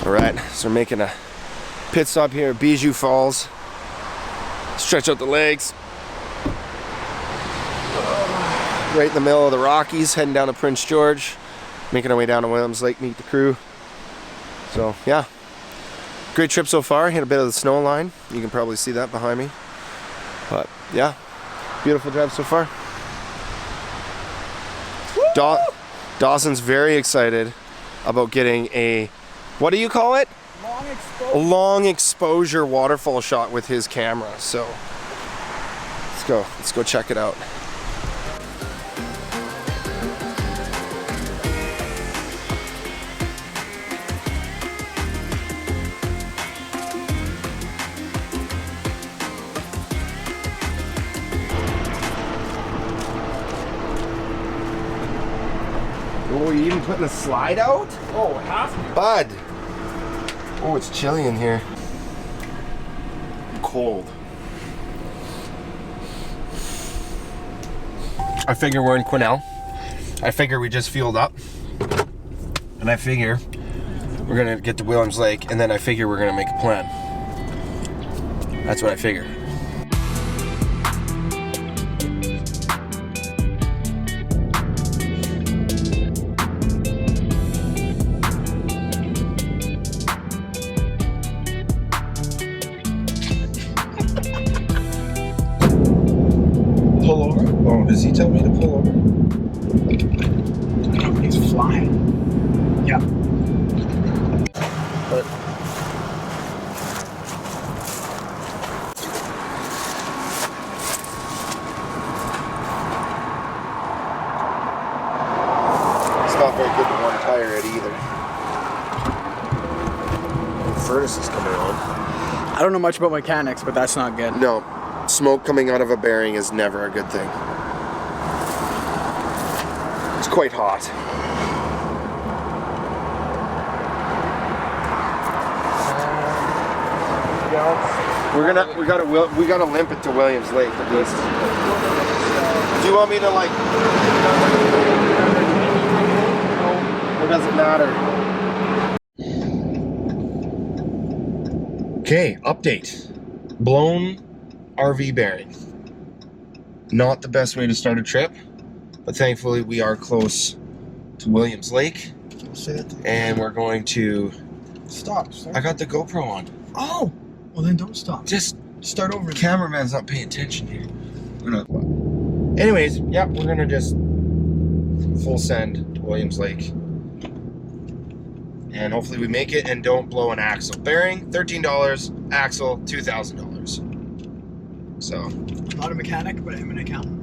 Alright, so we're making a pit stop here at Bijou Falls. Stretch out the legs. Right in the middle of the Rockies, heading down to Prince George. Making our way down to Williams Lake, meet the crew. So, yeah. Great trip so far. Hit a bit of the snow line. You can probably see that behind me. But, yeah. Beautiful drive so far. Dawson's very excited about getting a, what do you call it? Long exposure waterfall shot with his camera. So let's go check it out. Oh, you even putting a slide out? Oh, have to. Bud. Oh, it's chilly in here. Cold. I figure we're in Quesnel. I figure we just fueled up. And I figure we're gonna get to Williams Lake, and then I figure we're gonna make a plan. That's what I figure. Pull over? Oh, does he tell me to pull over? No, he's flying. Yeah. But it's not very good to one tire at either. The furnace is coming on. I don't know much about mechanics, but that's not good. No, smoke coming out of a bearing is never a good thing. It's quite hot. We gotta limp it to Williams Lake at least. Do you want me to like? Or does it matter? Okay, update. Blown RV bearing. Not the best way to start a trip, but thankfully we are close to Williams Lake, and we're going to Stop. I got the GoPro on. Oh! Well then don't stop. Just start over. Cameraman's not paying attention here. Anyways, yeah, we're gonna just full send to Williams Lake. And hopefully we make it and don't blow an axle. Bearing, $13. Axle, $2,000. So. I'm not a mechanic, but I'm an accountant.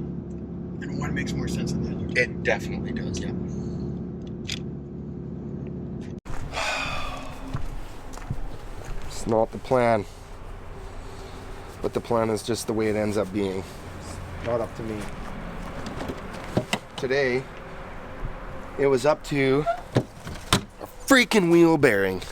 And one makes more sense than the other. It definitely does, yeah. It's not the plan. But the plan is just the way it ends up being. It's not up to me. Today, it was up to a freaking wheel bearing.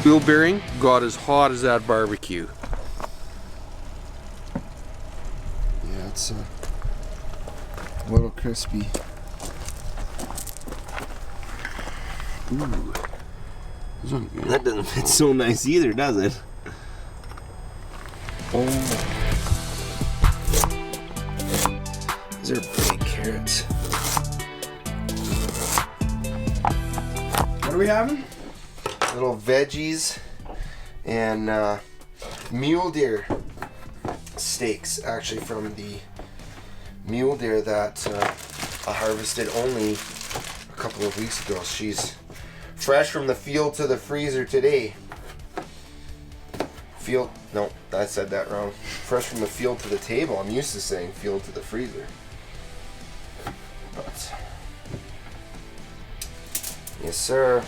Wheel bearing got as hot as that barbecue. Yeah, it's a little crispy. Ooh. That doesn't fit so nice either, does it? Oh. These are big carrots. What are we having? Little veggies and mule deer steaks, actually from the mule deer that I harvested only a couple of weeks ago. She's fresh from the field to the freezer today. No, I said that wrong. Fresh from the field to the table. I'm used to saying field to the freezer. But yes, sir.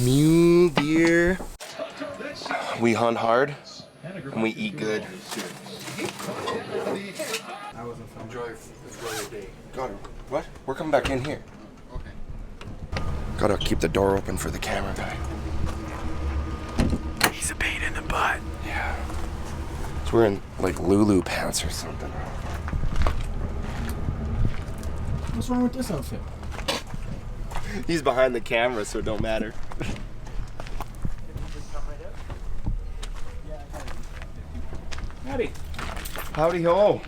Mule deer. We hunt hard and we eat good. Enjoy your day. Got it. What? We're coming back in here. Gotta keep the door open for the camera guy. He's a pain in the butt. Yeah. He's wearing like Lulu pants or something. What's wrong with this outfit? He's behind the camera, so it don't matter. Howdy. Howdy ho.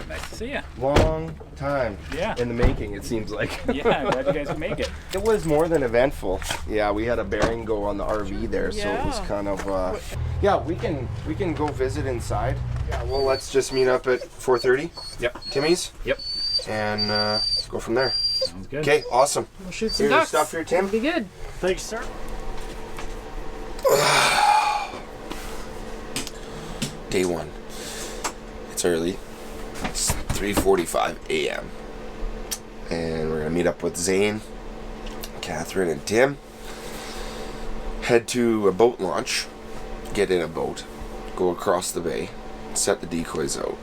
Nice to see you. Long time in the making, it seems like. Yeah, glad you guys could make it. It was more than eventful. Yeah, we had a bearing go on the RV there, so it was kind of yeah, we can go visit inside. Yeah, well, let's just meet up at 4:30. Yep. Timmy's. Yep. And go from there. Sounds good. Okay, awesome. We'll shoot some Here's your ducks. stuff here, Tim. Be good. Thanks, sir. Day one. It's early. It's 3:45 a.m. And we're gonna meet up with Zane, Catherine, and Tim. Head to a boat launch. Get in a boat. Go across the bay. Set the decoys out.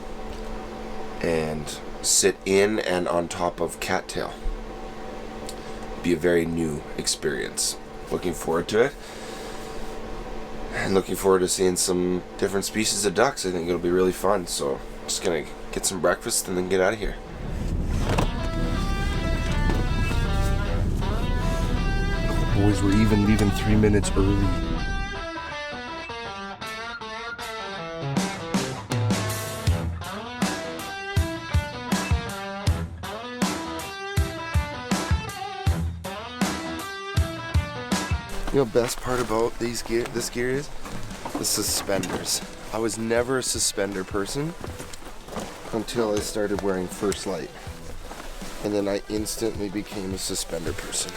And sit in and on top of cattail. Be a very new experience. Looking forward to it. And looking forward to seeing some different species of ducks. I think it'll be really fun. So just gonna get some breakfast and then get out of here. The boys were even leaving 3 minutes early. You know, best part about this gear is the suspenders. I was never a suspender person until I started wearing First Light, and then I instantly became a suspender person.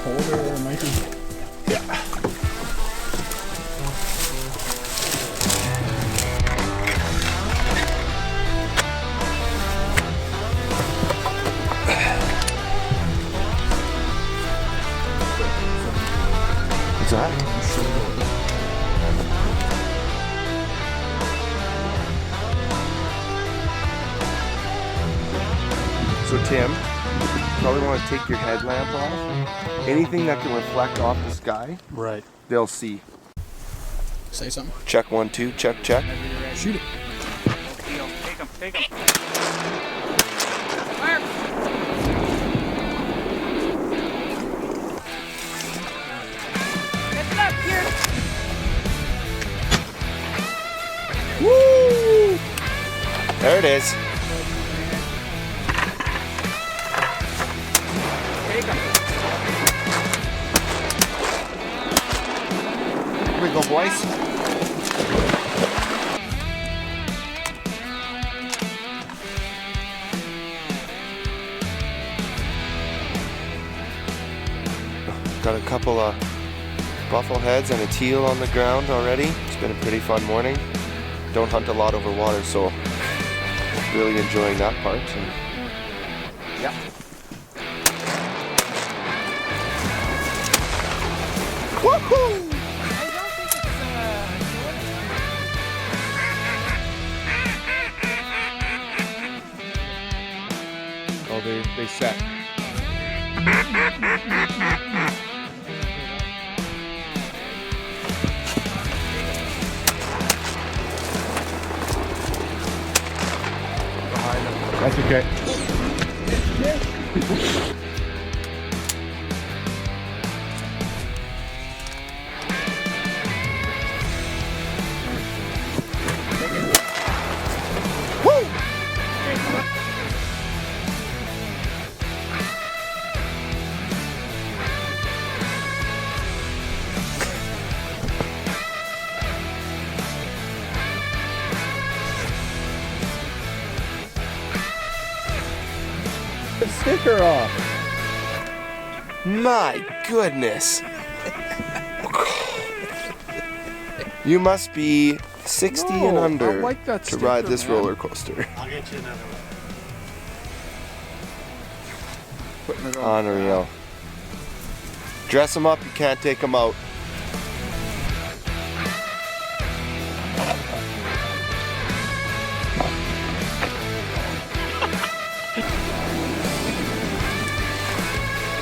Holder, Mikey. Yeah. What's that? So Tim, probably want to take your headlamp off. Anything that can reflect off the sky, Right. they'll see. Say something. Check 1, 2, check. Shoot it. Take him. Get up here. Woo! There it is. Take him. Here we go, boys. Got a couple of buffalo heads and a teal on the ground already. It's been a pretty fun morning. Don't hunt a lot over water, so really enjoying that part. And yeah. Woohoo! Oh, they set. That's okay. Woo! sticker off. My goodness. You must be 60 and No, under I like that to ride sticker, this man. roller coaster. I'll get you another one. Putting it on. Unreal. Dress them up, you can't take them out.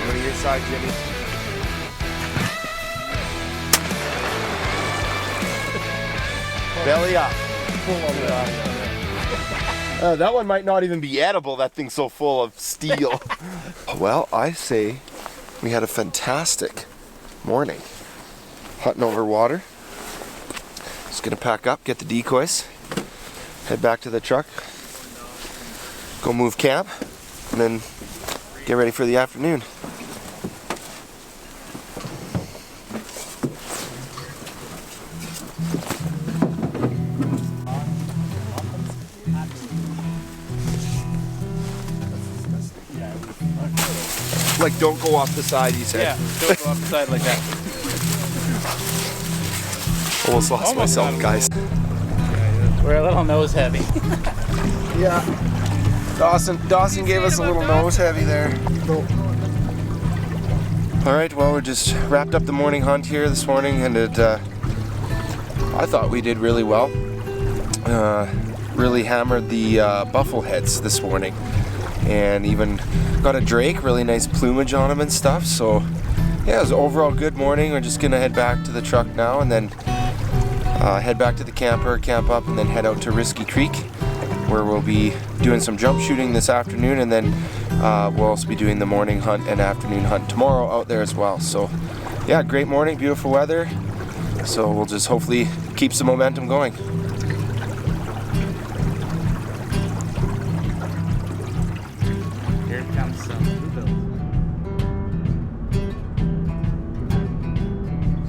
Go to your side, Jimmy. Belly up. That one might not even be edible, that thing's so full of steel. Well, I say we had a fantastic morning. Hunting over water. Just gonna pack up, get the decoys, head back to the truck, go move camp, and then get ready for the afternoon. Like, don't go off the side, he said. Yeah, don't go off the side like that. Almost lost myself, guys. We're a little nose heavy. Yeah. Dawson gave us a little nose heavy there. All right, well, we just wrapped up the morning hunt here this morning, and I thought we did really well. Really hammered the buffalo heads this morning, and even got a drake, really nice plumage on him and stuff. So yeah, it was an overall good morning. We're just gonna head back to the truck now, and then head back to the camper, camp up, and then head out to Risky Creek, where we'll be doing some jump shooting this afternoon, and then we'll also be doing the morning hunt and afternoon hunt tomorrow out there as well. So yeah, great morning, beautiful weather. So we'll just hopefully keep some momentum going. Here comes some bluebills.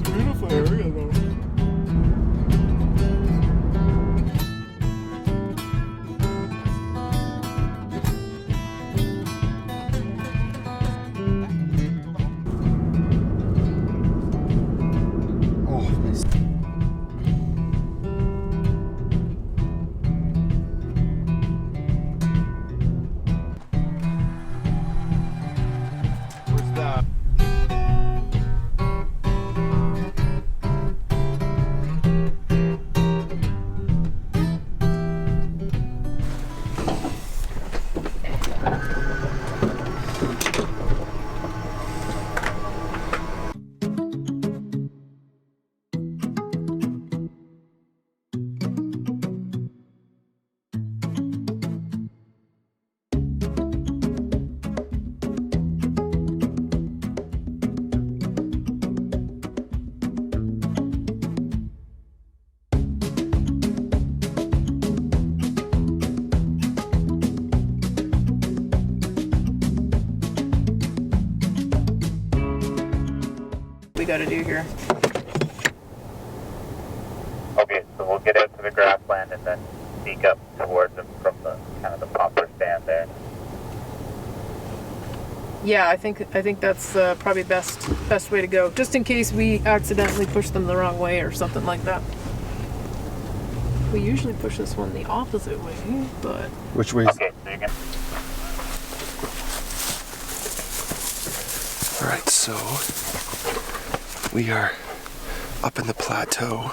It's a beautiful area though. We got to do here. Okay, so we'll get out to the grassland and then sneak up towards them from the kind of the popper stand there. Yeah, I think that's probably best way to go, just in case we accidentally push them the wrong way or something like that. We usually push this one the opposite way, but Which way? Okay, so you can. Alright, so we are up in the plateau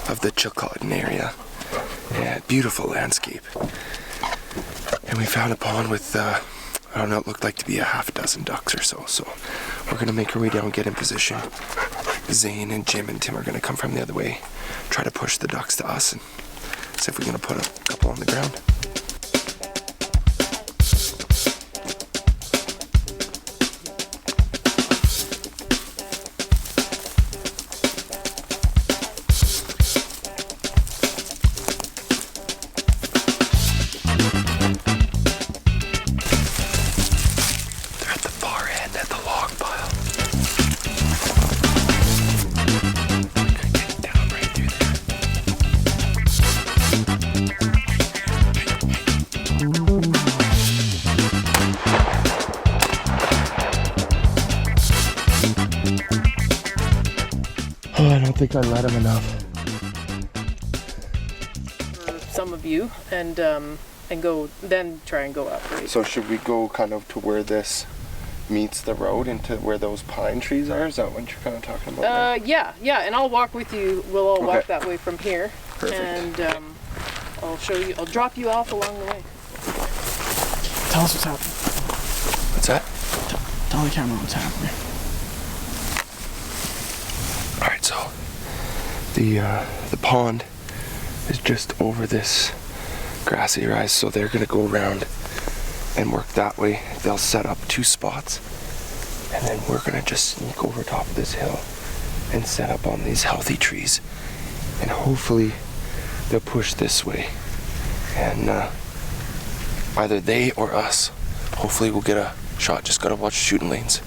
of the Chilcotin area. Yeah, beautiful landscape. And we found a pond with, I don't know, it looked like to be a half dozen ducks or so. So we're gonna make our way down, get in position. Zane and Jim and Tim are gonna come from the other way, try to push the ducks to us, and see if we're gonna put a couple on the ground. think I let him enough. Some of you, and go, then try and go up, right? So should we go kind of to where this meets the road, into where those pine trees are? Is that what you're kind of talking about? Yeah, and I'll walk with you. We'll all walk Okay. that way from here. Perfect. And I'll show you, I'll drop you off along the way. Tell us what's happening. What's that? Tell the camera what's happening. Alright, so the pond is just over this grassy rise, so they're gonna go around and work that way. They'll set up 2 spots, and then we're gonna just sneak over top of this hill and set up on these healthy trees, and hopefully they'll push this way, and either they or us, hopefully we'll get a shot. Just gotta watch shooting lanes.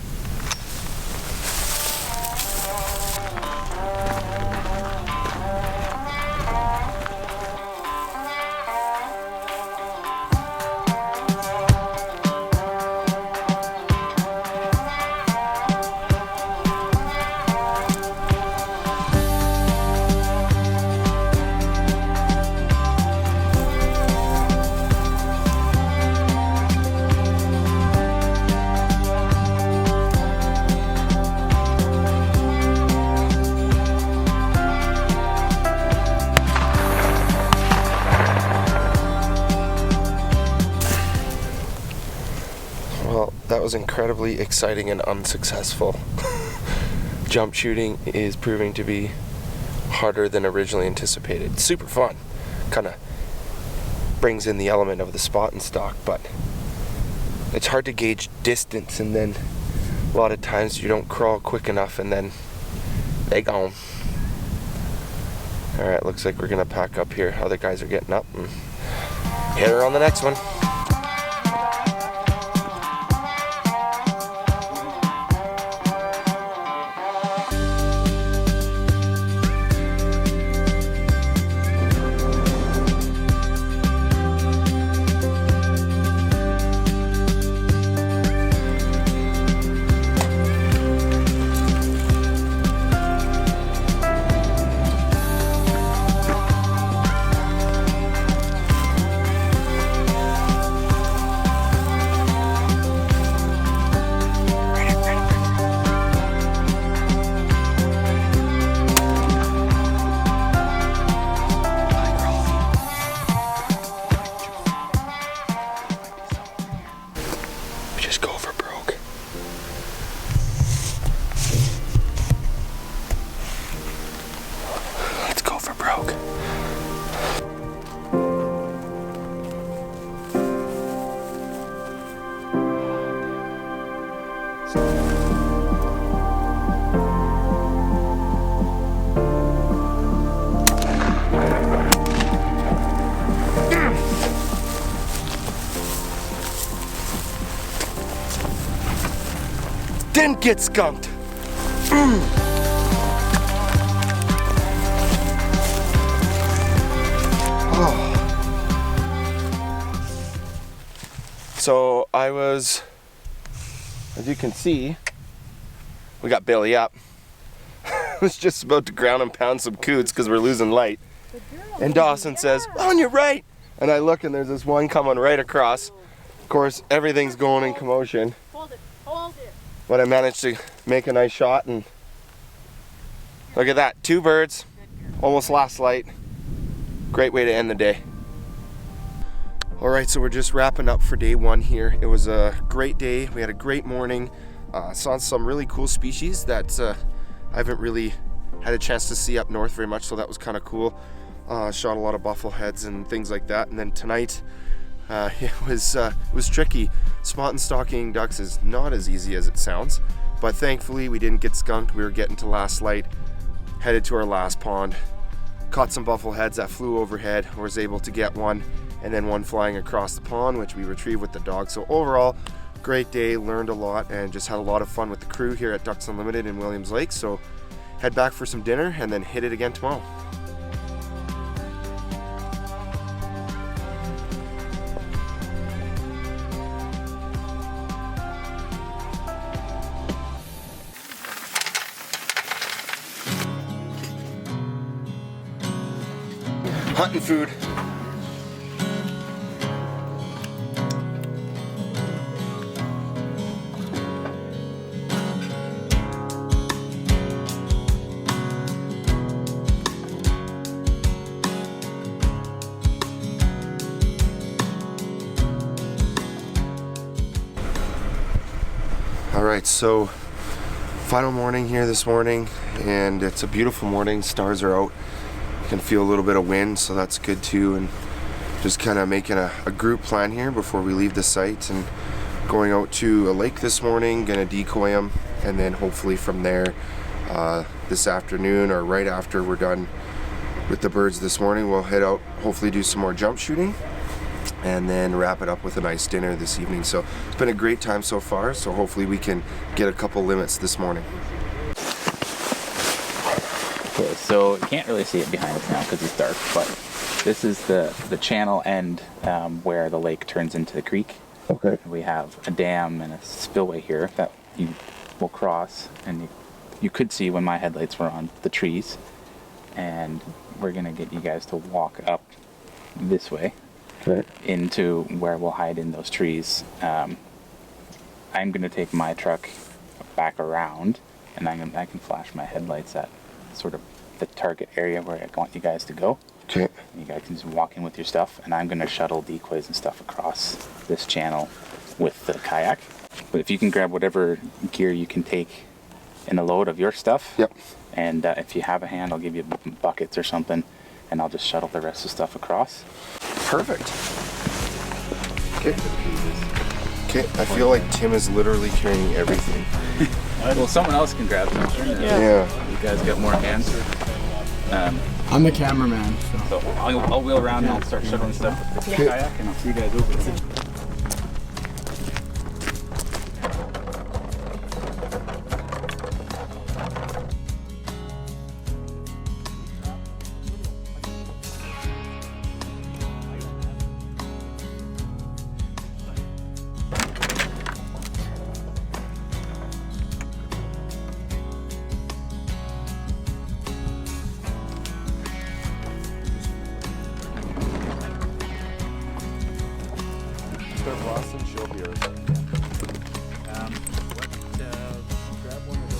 Well, that was incredibly exciting and unsuccessful. Jump shooting is proving to be harder than originally anticipated. Super fun. Kind of brings in the element of the spot and stock, but it's hard to gauge distance, and then a lot of times you don't crawl quick enough and then they gone. Alright, looks like we're gonna pack up here. Other guys are getting up and hit her on the next one. Just go for broke. Let's go for broke. Didn't get skunked. So I was, as you can see, we got Billy up. I was just about to ground and pound some coots because we're losing light. And Dawson says, on your right. And I look and there's this one coming right across. Of course, everything's going in commotion. Hold it. But I managed to make a nice shot, and look at that, 2 birds, almost last light. Great way to end the day. All right, so we're just wrapping up for day 1 here. It was a great day. We had a great morning. Saw some really cool species that I haven't really had a chance to see up north very much, so that was kind of cool. Shot a lot of buffleheads and things like that. And then tonight, it was tricky. Spot and stalking ducks is not as easy as it sounds, but thankfully we didn't get skunked. We were getting to last light, headed to our last pond, caught some buffleheads that flew overhead, was able to get one, and then one flying across the pond, which we retrieved with the dog. So overall, great day, learned a lot, and just had a lot of fun with the crew here at Ducks Unlimited in Williams Lake. So head back for some dinner and then hit it again tomorrow. hunting food. Alright, so final morning here this morning, and it's a beautiful morning. Stars are out. You can feel a little bit of wind, so that's good too. And just kind of making a group plan here before we leave the site, and going out to a lake this morning, gonna decoy them, and then hopefully from there this afternoon or right after we're done with the birds this morning, we'll head out, hopefully do some more jump shooting, and then wrap it up with a nice dinner this evening. So it's been a great time so far, so hopefully we can get a couple limits this morning. Okay, so you can't really see it behind us now because it's dark, but this is the channel end where the lake turns into the creek. Okay. We have a dam and a spillway here that you will cross, and you could see when my headlights were on the trees, and we're gonna get you guys to walk up this way. Okay. Into where we'll hide in those trees. I'm gonna take my truck back around, and I can flash my headlights at sort of the target area where I want you guys to go. Okay. You guys can just walk in with your stuff, and I'm gonna shuttle decoys and stuff across this channel with the kayak. But if you can grab whatever gear you can take in a load of your stuff. Yep. And if you have a hand, I'll give you buckets or something, and I'll just shuttle the rest of the stuff across. Perfect. Okay. Okay, I feel like Tim is literally carrying everything. Well, someone else can grab something. Yeah. You guys got more hands. I'm the cameraman, so. So I'll wheel around and I'll start shuttling stuff with the kayak, and I'll see you guys over there. Grab one of those.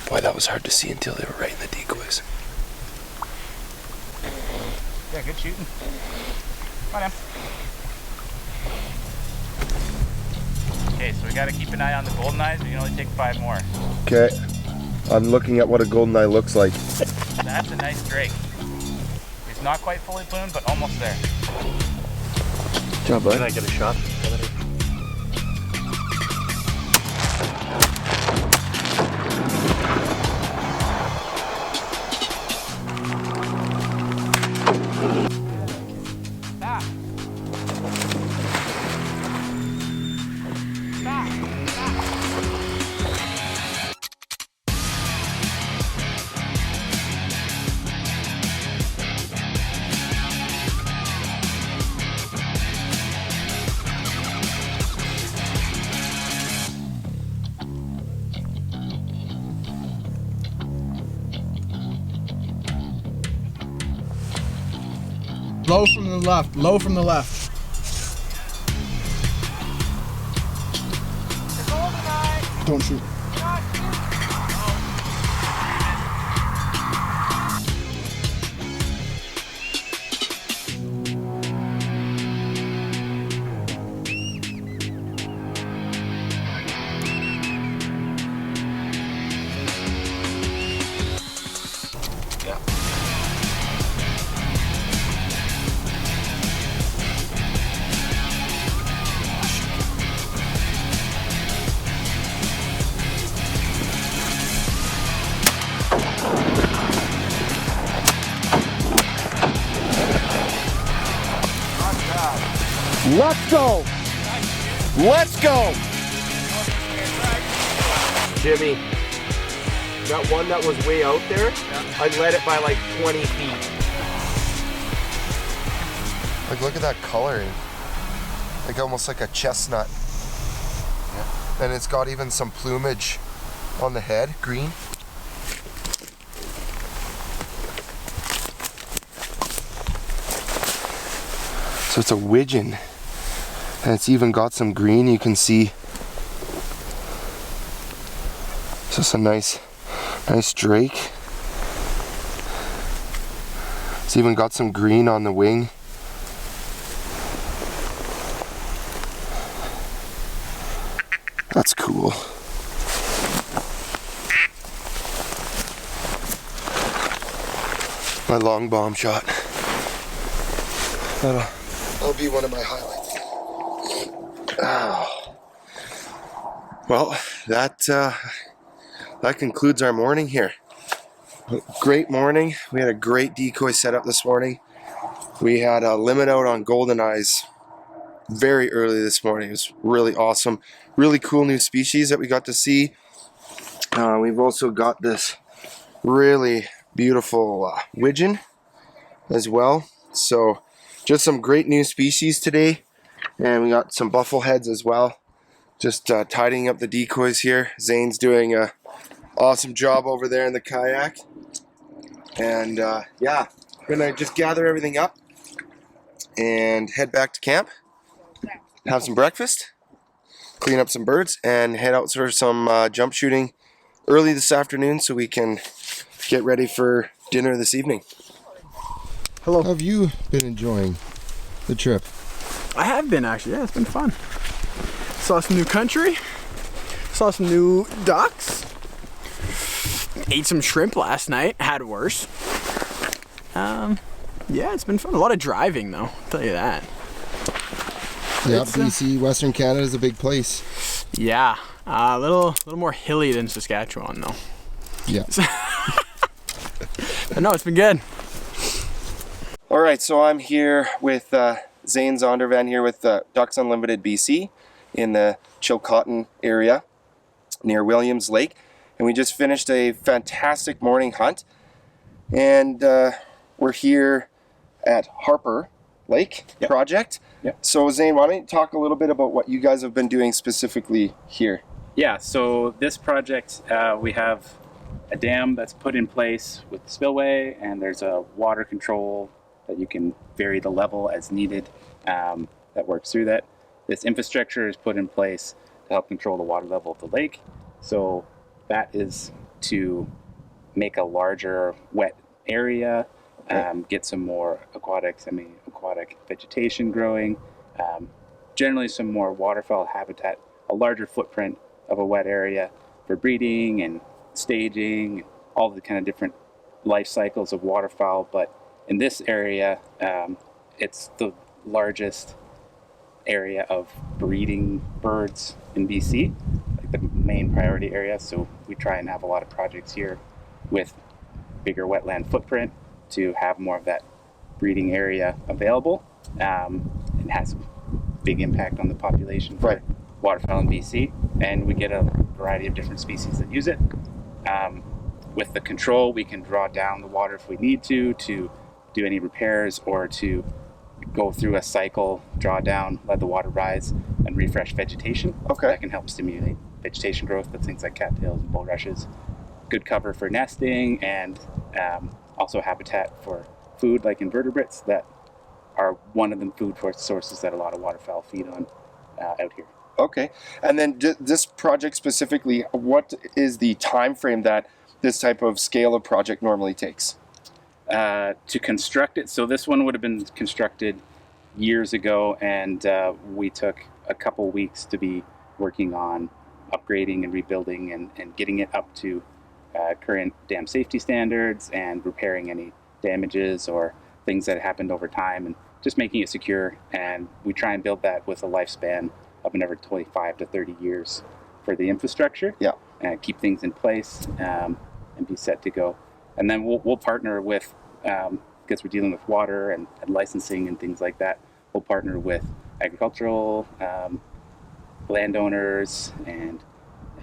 Boy, that was hard to see until they were right in the decoys. Yeah, good shooting. Come on, Em. Okay, so we got to keep an eye on the golden eyes. We can only take 5 more. Okay. I'm looking at what a goldeneye looks like. That's a nice drake. It's not quite fully plumed, but almost there. Good job, bud. Can I get a shot? Low from the left, low from the left. Don't shoot. Let's go! Let's go! Jimmy, that one that was way out there, I led it by like 20 feet. Like, look at that coloring. Like almost like a chestnut. Yeah. And it's got even some plumage on the head, green. So it's a widgeon. And it's even got some green, you can see. So it's a nice drake. It's even got some green on the wing. That's cool. My long bomb shot. That'll be one of my highlights. Oh. Well, that concludes our morning here. Great morning. We had a great decoy setup this morning. We had a limit out on golden eyes very early this morning. It was really awesome. Really cool new species that we got to see. We've also got this really beautiful widgeon as well. So just some great new species today. And we got some buffleheads as well. Just tidying up the decoys here. Zane's doing a awesome job over there in the kayak. And yeah, gonna just gather everything up and head back to camp, have some breakfast, clean up some birds, and head out for some jump shooting early this afternoon so we can get ready for dinner this evening. Hello. How have you been enjoying the trip? I have been, actually. Yeah, it's been fun. Saw some new country. Saw some new ducks. Ate some shrimp last night. Had worse. Yeah, it's been fun. A lot of driving, though. I'll tell you that. Yeah, BC, Western Canada is a big place. Yeah, a little more hilly than Saskatchewan, though. Yeah. But no, it's been good. All right, so I'm here with Zane Zondervan here with Ducks Unlimited BC in the Chilcotin area near Williams Lake. And we just finished a fantastic morning hunt. And we're here at Harper Lake Project. Yep. So Zane, why don't you talk a little bit about what you guys have been doing specifically here? Yeah, so this project, we have a dam that's put in place with the spillway, and there's a water control that you can vary the level as needed that works through that. This infrastructure is put in place to help control the water level of the lake. So that is to make a larger wet area, get some more aquatic, semi-aquatic vegetation growing, generally some more waterfowl habitat, a larger footprint of a wet area for breeding and staging, all the kind of different life cycles of waterfowl. But in this area, it's the largest area of breeding birds in BC, like the main priority area. So we try and have a lot of projects here with bigger wetland footprint to have more of that breeding area available. It has a big impact on the population for waterfowl in BC, and we get a variety of different species that use it. With the control, we can draw down the water if we need to do any repairs or to go through a cycle, draw down, let the water rise, and refresh vegetation. Okay. That can help stimulate vegetation growth. That's things like cattails and bulrushes. Good cover for nesting, and also habitat for food like invertebrates that are one of the food sources that a lot of waterfowl feed on out here. Okay. And then this project specifically, what is the time frame that this type of scale of project normally takes? To construct it, so this one would have been constructed years ago, and we took a couple weeks to be working on upgrading and rebuilding and getting it up to current dam safety standards and repairing any damages or things that happened over time, and just making it secure. And we try and build that with a lifespan of another 25 to 30 years for the infrastructure. Yeah. And keep things in place and be set to go. And then we'll partner with, because we're dealing with water and licensing and things like that, we'll partner with agricultural landowners and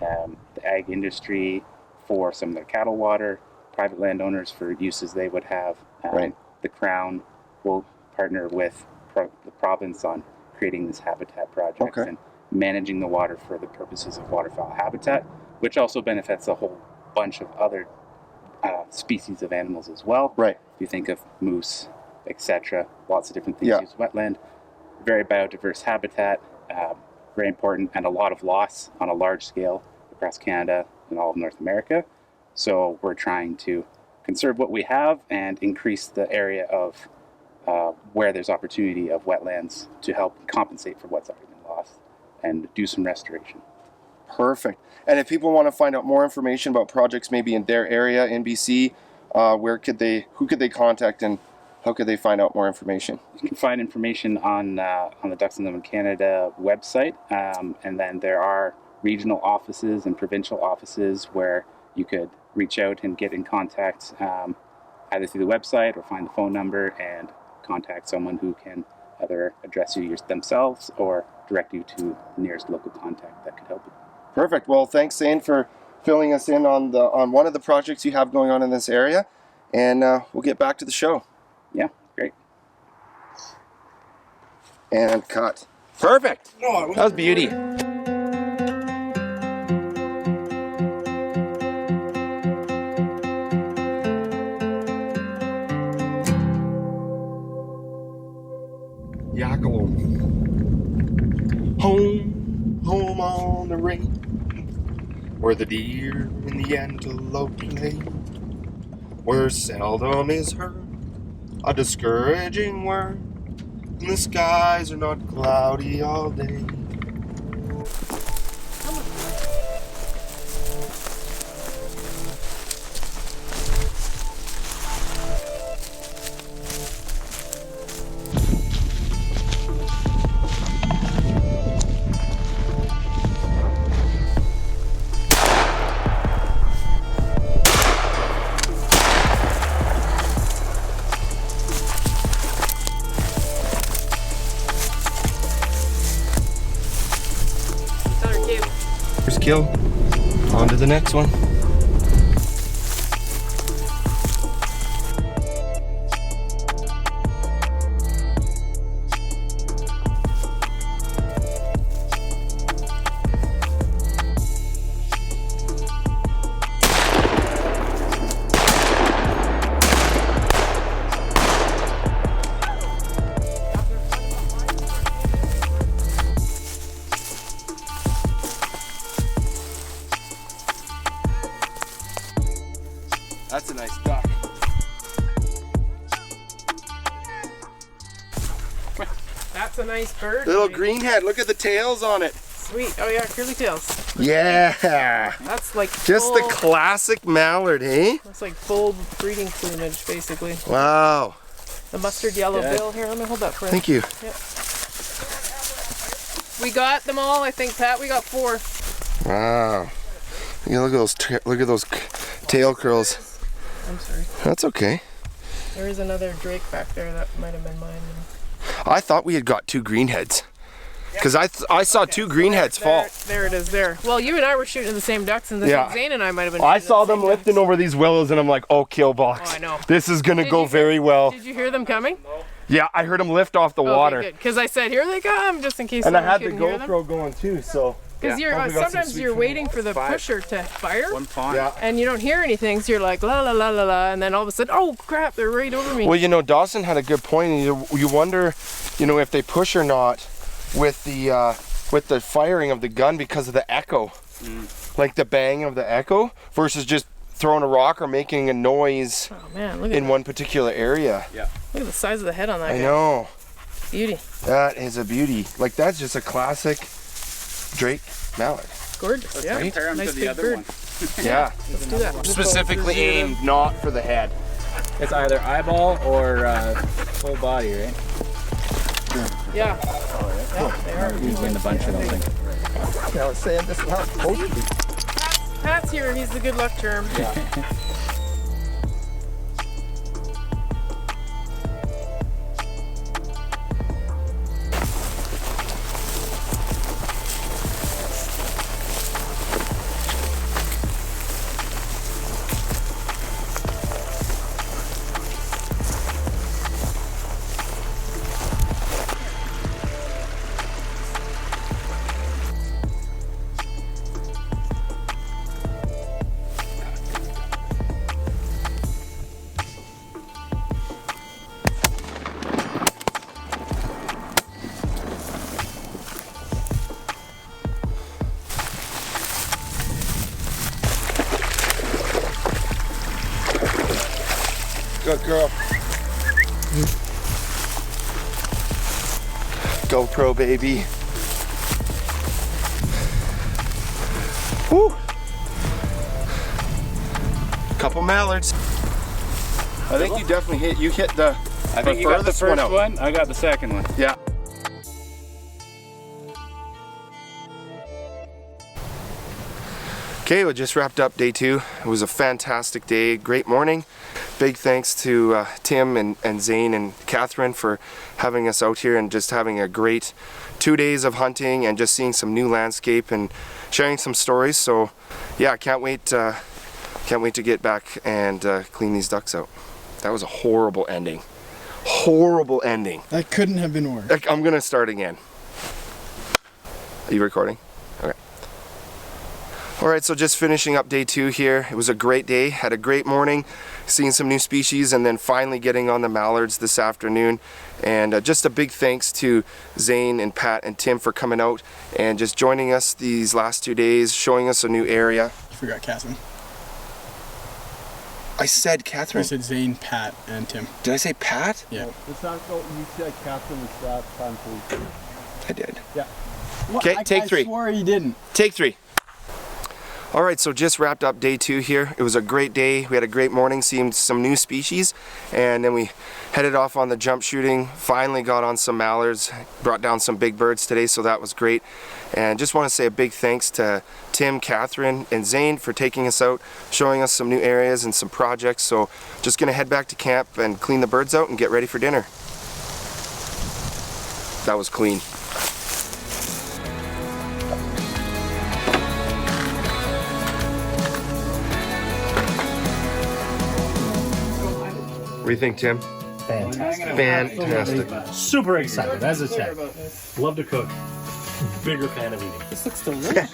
the ag industry for some of their cattle water, private landowners for uses they would have. Right. The Crown will partner with the province on creating this habitat project and managing the water for the purposes of waterfowl habitat, which also benefits a whole bunch of other species of animals as well. Right. If you think of moose, etc., lots of different things Yeah. use wetland. Very biodiverse habitat, very important, and a lot of loss on a large scale across Canada and all of North America. So we're trying to conserve what we have and increase the area of where there's opportunity of wetlands to help compensate for what's already been lost and do some restoration. Perfect. And if people want to find out more information about projects maybe in their area in BC, who could they contact and how could they find out more information? You can find information on the Ducks and Lemon Canada website, and then there are regional offices and provincial offices where you could reach out and get in contact either through the website or find the phone number and contact someone who can either address you themselves or direct you to the nearest local contact that could help you. Perfect. Well, thanks, Zane, for filling us in on one of the projects you have going on in this area, and we'll get back to the show. Yeah, great. And cut. Perfect. That was beauty. Yakalo. Home on the range, where the deer and the antelope play, where seldom is heard a discouraging word, and the skies are not cloudy all day. First kill. On to the next one. That's a nice duck. That's a nice bird. Little Mike. green head. Look at the tails on it. Sweet. Oh yeah, curly tails. Yeah. That's like Just the full, classic mallard, eh? that's like full breeding plumage, basically. Wow. The mustard yellow bill. Here, let me hold that for you. Thank you. We got them all, I think, Pat. We got 4. Wow. Yeah, look at those tail curls. I'm sorry. That's okay. There is another drake back there that might have been mine. I thought we had got 2 greenheads. Because I saw 2 greenheads fall. There it is there. Well, you and I were shooting the same ducks, and Yeah. Zane and I might have been I shooting saw the them same lifting ducks. over these willows and I'm like, oh, kill box. Oh, I know. This is going to Did go you- very well. Did you hear them coming? Yeah, I heard them lift off the water. Because I said, here they come, just in case And I someone had the couldn't hear them. GoPro going too, so. Because Yeah. Oh, we got some sometimes sweet you're food. waiting for the pusher to fire, One pond. Yeah. and you don't hear anything, so you're like, la la la la la, and then all of a sudden, oh crap, they're right over me. Well, you know, Dawson had a good point. You wonder, you know, if they push or not with the firing of the gun because of the echo, like the bang of the echo versus just throwing a rock or making a noise Oh man, look at in that. one particular area. Look at the size of the head on that I guy. know. Beauty. That is a beauty. Like, that's just a classic Drake mallard. Gorgeous. Yeah. right. Compare 'em Nice to the big other bird. one. Yeah. Let's do that. Specifically aimed not for the head. It's either eyeball or full body, right? Yeah. Yeah, they are. Usually in the bunch, I don't think. I was saying this loud. Pat's here. He's the good luck charm. Good girl. GoPro, baby. Woo! Couple mallards. I think you definitely hit the. I think you got the first one. I got the second one. Yeah. Okay, we just wrapped up day 2. It was a fantastic day, great morning. Big thanks to Tim and Zane and Catherine for having us out here and just having a great 2 days of hunting and just seeing some new landscape and sharing some stories. So yeah, can't wait to get back and clean these ducks out. That was a horrible ending. Horrible ending. That couldn't have been worse. I'm gonna start again. Are you recording? Okay. Alright, so just finishing up day 2 here. It was a great day, had a great morning, seeing some new species, and then finally getting on the mallards this afternoon. And just a big thanks to Zane and Pat and Tim for coming out and just joining us these last 2 days, showing us a new area. You forgot Catherine. I said I Catherine. said Zane, Pat, and Tim. Did I say Pat? Yeah. It's not, you said Catherine was last time, please. I did. Yeah. Okay, take 3. I swore you didn't. Take 3. Alright, so just wrapped up day 2 here. It was a great day. We had a great morning seeing some new species, and then we headed off on the jump shooting. Finally got on some mallards, brought down some big birds today, so that was great. And just want to say a big thanks to Tim, Catherine, and Zane for taking us out, showing us some new areas and some projects. So just gonna head back to camp and clean the birds out and get ready for dinner. That was clean. What do you think, Tim? Fantastic. Fantastic. Super excited as a chef. Love to cook. Bigger fan of eating. This looks delicious.